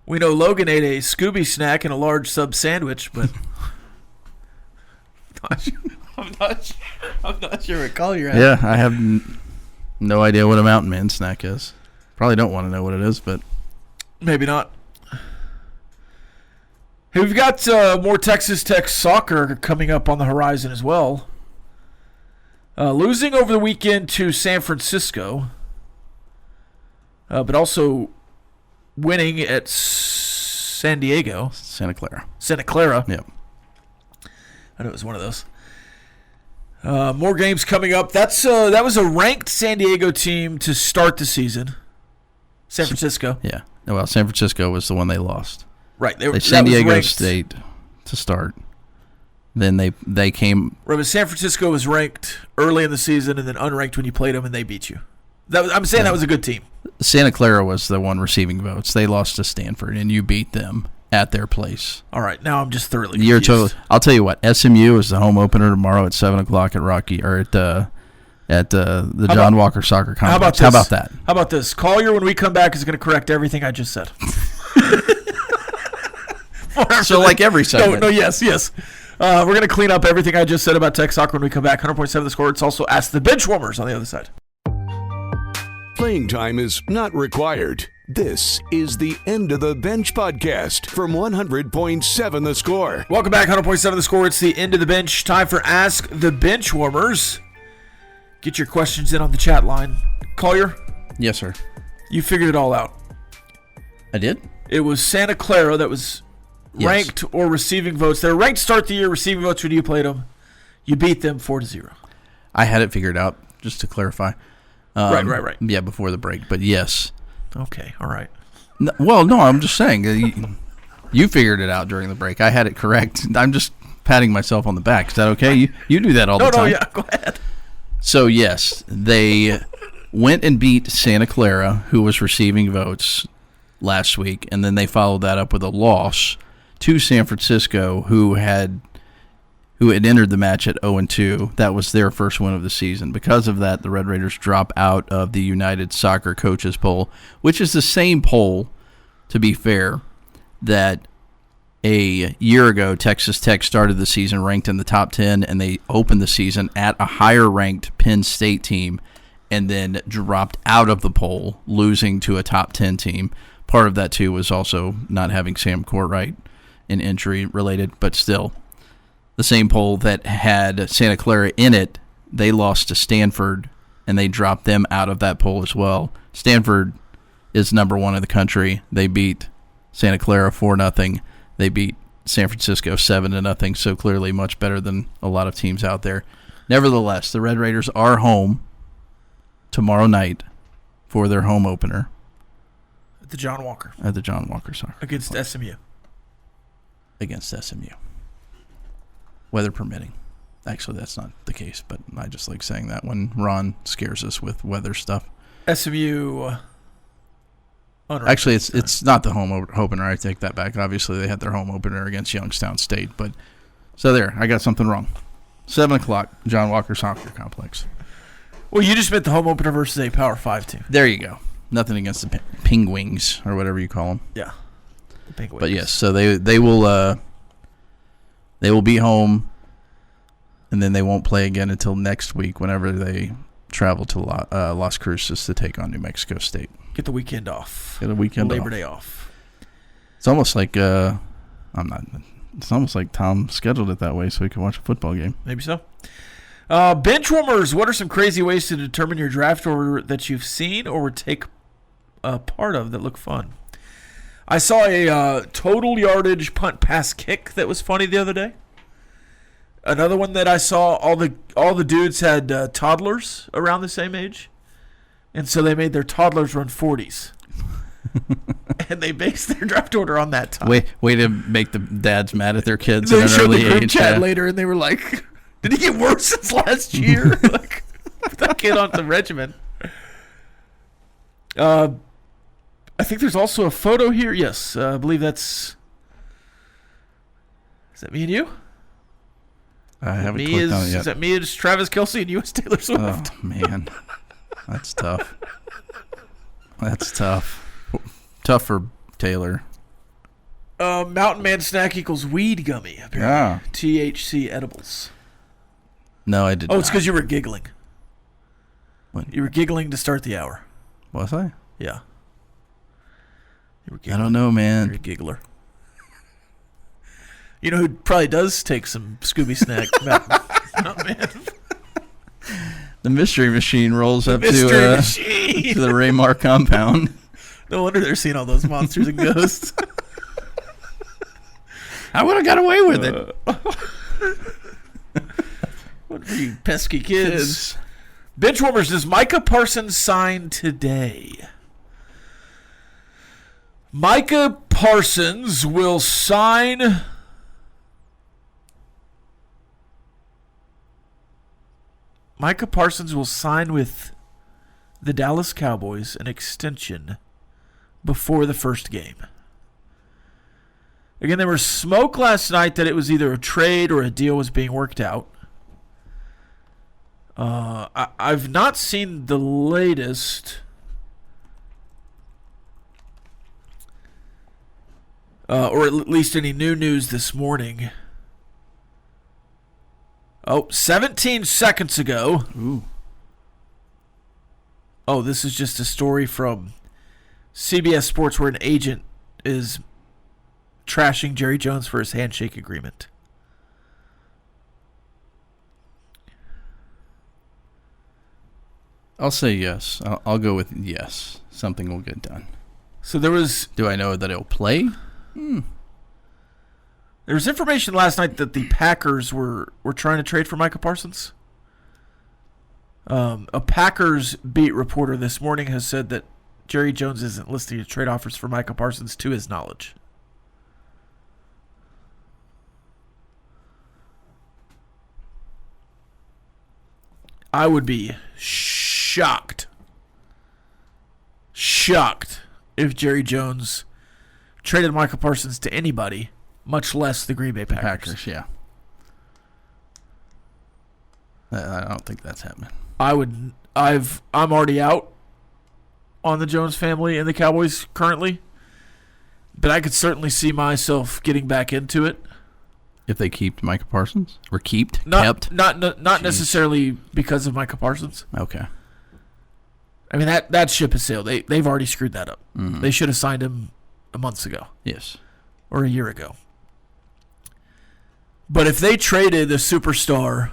[SPEAKER 3] We know Logan ate a Scooby snack and a large sub sandwich, but I'm not sure what Collier had.
[SPEAKER 4] Yeah, I have no idea what a Mountain Man snack is. Probably don't want to know what it is, but
[SPEAKER 3] maybe not. Hey, we've got more Texas Tech soccer coming up on the horizon as well. Losing over the weekend to San Francisco, but also winning at Santa Clara.
[SPEAKER 4] Yep.
[SPEAKER 3] I know it was one of those. More games coming up. That was a ranked San Diego team to start the season. San Francisco.
[SPEAKER 4] Yeah. Well, San Francisco was the one they lost.
[SPEAKER 3] Right.
[SPEAKER 4] San Diego State to start. Then they came.
[SPEAKER 3] Right, but San Francisco was ranked early in the season and then unranked when you played them, and they beat you. I'm saying that was a good team.
[SPEAKER 4] Santa Clara was the one receiving votes. They lost to Stanford, and you beat them at their place.
[SPEAKER 3] All right, now I'm just thoroughly confused.
[SPEAKER 4] I'll tell you what. SMU is the home opener tomorrow at 7:00 at Rocky or at the John Walker Soccer Complex. How about that?
[SPEAKER 3] How about this? Collier, when we come back, is going to correct everything I just said.
[SPEAKER 4] So like every segment.
[SPEAKER 3] No, yes. We're going to clean up everything I just said about Tech Soccer when we come back. 100.7 The Score. It's also Ask The Benchwarmers on the other side.
[SPEAKER 1] Playing time is not required. This is the End of the Bench podcast from 100.7 The Score.
[SPEAKER 3] Welcome back, 100.7 The Score. It's the End of the Bench. Time for Ask The Benchwarmers. Get your questions in on the chat line. Collier?
[SPEAKER 4] Yes, sir.
[SPEAKER 3] You figured it all out.
[SPEAKER 4] I did?
[SPEAKER 3] It was Santa Clara that was ranked or receiving votes. They were ranked to start the year, receiving votes when you played them. You beat them 4-0.
[SPEAKER 4] I had it figured out, just to clarify.
[SPEAKER 3] Right.
[SPEAKER 4] Yeah, before the break, but yes.
[SPEAKER 3] Okay, all right.
[SPEAKER 4] No, I'm just saying. You figured it out during the break. I had it correct. I'm just patting myself on the back. Is that okay? You do that all the time.
[SPEAKER 3] No, yeah, go ahead.
[SPEAKER 4] So, yes, they went and beat Santa Clara, who was receiving votes last week, and then they followed that up with a loss to San Francisco, who had entered the match at 0-2. That was their first win of the season. Because of that, the Red Raiders drop out of the United Soccer Coaches Poll, which is the same poll, to be fair, that a year ago Texas Tech started the season ranked in the top 10, and they opened the season at a higher-ranked Penn State team and then dropped out of the poll, losing to a top 10 team. Part of that, too, was also not having Sam Courtright in injury related, but still, the same poll that had Santa Clara in it, they lost to Stanford, and they dropped them out of that poll as well. Stanford is number 1 in the country. They beat Santa Clara 4-0. They beat San Francisco 7-0, so clearly much better than a lot of teams out there. Nevertheless, the Red Raiders are home tomorrow night for their home opener.
[SPEAKER 3] At the John Walker.
[SPEAKER 4] At the John Walker Soccer
[SPEAKER 3] Against
[SPEAKER 4] Club.
[SPEAKER 3] SMU.
[SPEAKER 4] Against SMU. Weather permitting. Actually, that's not the case, but I just like saying that when Ron scares us with weather stuff.
[SPEAKER 3] SMU.
[SPEAKER 4] Actually, it's not the home opener. I take that back. Obviously, they had their home opener against Youngstown State. But so there, I got something wrong. 7 o'clock, John Walker Soccer Complex.
[SPEAKER 3] Well, you just meant the home opener versus a Power 5 team.
[SPEAKER 4] There you go. Nothing against the Penguins or whatever you call them.
[SPEAKER 3] Yeah, the Penguins.
[SPEAKER 4] But yes, so they will be home, and then they won't play again until next week whenever they travel to Las Cruces to take on New Mexico State.
[SPEAKER 3] Get the weekend off.
[SPEAKER 4] Get a weekend
[SPEAKER 3] Labor
[SPEAKER 4] off.
[SPEAKER 3] Day off.
[SPEAKER 4] It's almost like It's almost like Tom scheduled it that way so he could watch a football game.
[SPEAKER 3] Maybe so. Benchwarmers, what are some crazy ways to determine your draft order that you've seen or would take a part of that look fun? I saw a total yardage punt pass kick that was funny the other day. Another one that I saw, all the dudes had toddlers around the same age, and so they made their toddlers run 40s. And they based their draft order on that time.
[SPEAKER 4] Way to make the dads mad at their kids
[SPEAKER 3] they
[SPEAKER 4] at an
[SPEAKER 3] showed
[SPEAKER 4] early
[SPEAKER 3] the group
[SPEAKER 4] age.
[SPEAKER 3] chat later, and they were like, "Did he get worse since last year?" Like, put that kid on the regimen. I think there's also a photo here. Yes, I believe that's. Is that me and you?
[SPEAKER 4] I haven't clicked on it yet.
[SPEAKER 3] Is that me as Travis Kelce and you as Taylor Swift?
[SPEAKER 4] Oh man, that's tough. That's tough. Tough for Taylor.
[SPEAKER 3] Mountain Man snack equals weed gummy, apparently.
[SPEAKER 4] Yeah.
[SPEAKER 3] THC edibles.
[SPEAKER 4] No, I did not.
[SPEAKER 3] Oh, it's because you were giggling.
[SPEAKER 4] What?
[SPEAKER 3] You were giggling to start the hour.
[SPEAKER 4] Was I?
[SPEAKER 3] Yeah. You were
[SPEAKER 4] I
[SPEAKER 3] giggling.
[SPEAKER 4] don't know, man.
[SPEAKER 3] You're a giggler. You know who probably does take some Scooby snack? Mountain Man.
[SPEAKER 4] The Mystery Machine rolls up to
[SPEAKER 3] Machine.
[SPEAKER 4] the Raymar compound.
[SPEAKER 3] No wonder they're seeing all those monsters and ghosts.
[SPEAKER 4] I would have got away with it.
[SPEAKER 3] What for you pesky kids? Benchwarmers, does Micah Parsons sign today? Micah Parsons will sign. Micah Parsons will sign with the Dallas Cowboys an extension before the first game. Again, there was smoke last night that it was either a trade or a deal was being worked out. I've not seen the latest. Or at least any new news this morning. 17 seconds ago.
[SPEAKER 4] Ooh.
[SPEAKER 3] Oh, this is just a story from CBS Sports where an agent is trashing Jerry Jones for his handshake agreement.
[SPEAKER 4] I'll say yes. I'll go with yes. Something will get done.
[SPEAKER 3] So there was...
[SPEAKER 4] Do I know that he'll play?
[SPEAKER 3] There was information last night that the Packers were trying to trade for Micah Parsons. A Packers beat reporter this morning has said that Jerry Jones isn't listing trade offers for Micah Parsons to his knowledge. I would be shocked if Jerry Jones traded Micah Parsons to anybody, much less the Green Bay Packers.
[SPEAKER 4] Yeah. I don't think that's happening.
[SPEAKER 3] I'm already out on the Jones family and the Cowboys currently, but I could certainly see myself getting back into it.
[SPEAKER 4] If they keep Micah Parsons? Or kept?
[SPEAKER 3] Not necessarily because of Micah Parsons.
[SPEAKER 4] Okay.
[SPEAKER 3] I mean, that ship has sailed. They've already screwed that up.
[SPEAKER 4] Mm-hmm.
[SPEAKER 3] They should have signed him a month ago.
[SPEAKER 4] Yes.
[SPEAKER 3] Or a year ago. But if they traded the superstar,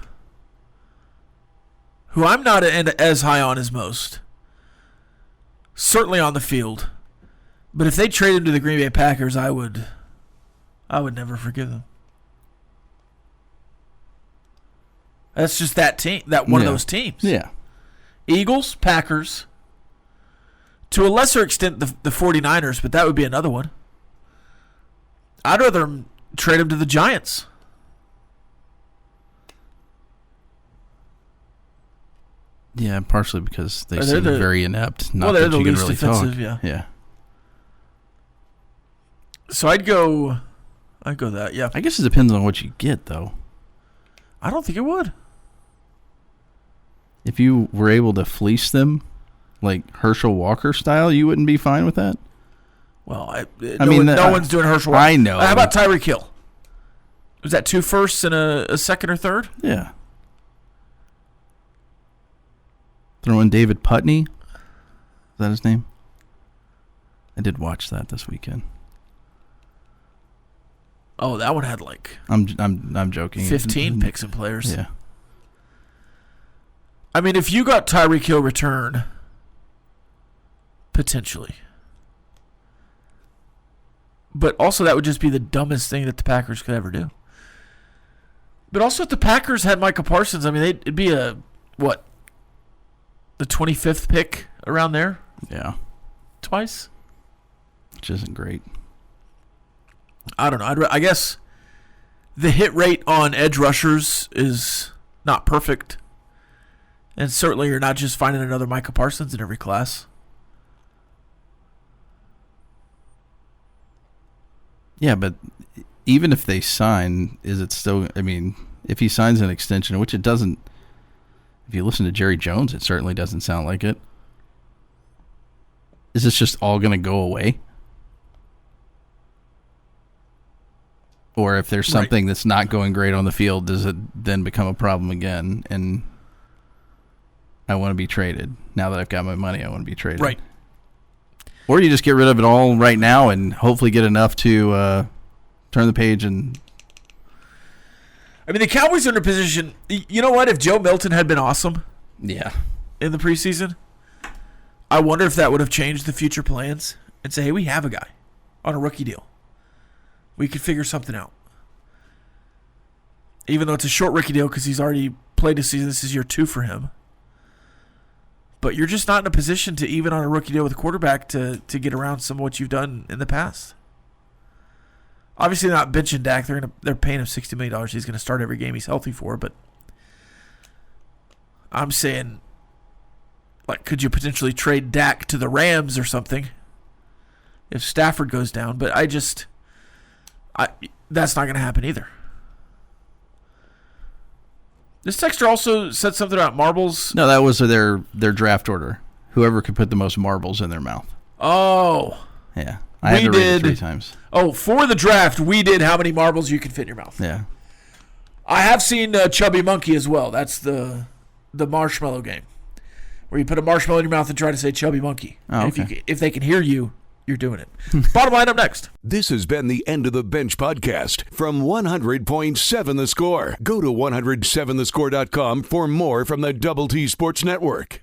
[SPEAKER 3] who I'm not as high on as most, certainly on the field, but if they traded him to the Green Bay Packers, I would never forgive them. That's just that team, that one of those teams.
[SPEAKER 4] Yeah.
[SPEAKER 3] Eagles, Packers, to a lesser extent the 49ers, but that would be another one. I'd rather trade him to the Giants.
[SPEAKER 4] Yeah, partially because they seem very inept. Not
[SPEAKER 3] they're
[SPEAKER 4] that
[SPEAKER 3] the
[SPEAKER 4] you can
[SPEAKER 3] least
[SPEAKER 4] really
[SPEAKER 3] defensive,
[SPEAKER 4] talk.
[SPEAKER 3] yeah. So I'd go that, yeah.
[SPEAKER 4] I guess it depends on what you get, though.
[SPEAKER 3] I don't think it would.
[SPEAKER 4] If you were able to fleece them, like Herschel Walker style, you wouldn't be fine with that?
[SPEAKER 3] Well,
[SPEAKER 4] no
[SPEAKER 3] one's doing Herschel Walker.
[SPEAKER 4] I know.
[SPEAKER 3] How about Tyreek Hill? Was that 2 firsts and a second or third?
[SPEAKER 4] Yeah. Throw in David Putney. Is that his name? I did watch that this weekend.
[SPEAKER 3] Oh, that one had like
[SPEAKER 4] I'm joking.
[SPEAKER 3] 15 picks and players.
[SPEAKER 4] Yeah.
[SPEAKER 3] I mean, if you got Tyreek Hill return, potentially. But also that would just be the dumbest thing that the Packers could ever do. But also if the Packers had Micah Parsons, I mean, it'd be the 25th pick around there?
[SPEAKER 4] Yeah.
[SPEAKER 3] Twice?
[SPEAKER 4] Which isn't great.
[SPEAKER 3] I don't know. I guess the hit rate on edge rushers is not perfect. And certainly you're not just finding another Micah Parsons in every class.
[SPEAKER 4] Yeah, but even if they sign, is it still, I mean, if he signs an extension, which it doesn't, if you listen to Jerry Jones, it certainly doesn't sound like it. Is this just all going to go away? Or if there's something that's not going great on the field, does it then become a problem again? And I want to be traded. Now that I've got my money, I want to be traded.
[SPEAKER 3] Right.
[SPEAKER 4] Or you just get rid of it all right now and hopefully get enough to turn the page and...
[SPEAKER 3] I mean, the Cowboys are in a position... You know what? If Joe Milton had been awesome
[SPEAKER 4] in
[SPEAKER 3] the preseason, I wonder if that would have changed the future plans and say, hey, we have a guy on a rookie deal. We could figure something out. Even though it's a short rookie deal because he's already played a season. This is year 2 for him. But you're just not in a position to, even on a rookie deal with a quarterback, to get around some of what you've done in the past. Obviously, they're not benching Dak. They're paying him $60 million. He's going to start every game he's healthy for. But I'm saying, like, could you potentially trade Dak to the Rams or something if Stafford goes down? But that's not going to happen either. This texter also said something about marbles.
[SPEAKER 4] No, that was their draft order. Whoever could put the most marbles in their mouth.
[SPEAKER 3] Oh.
[SPEAKER 4] Yeah. I had to read it 3 times.
[SPEAKER 3] Oh, for the draft, we did how many marbles you can fit in your mouth.
[SPEAKER 4] Yeah.
[SPEAKER 3] I have seen Chubby Monkey as well. That's the marshmallow game, where you put a marshmallow in your mouth and try to say Chubby Monkey.
[SPEAKER 4] Oh, okay.
[SPEAKER 3] If they can hear you, you're doing it. Bottom line up next.
[SPEAKER 1] This has been the End of the Bench podcast from 100.7 The Score. Go to 107thescore.com for more from the Double T Sports Network.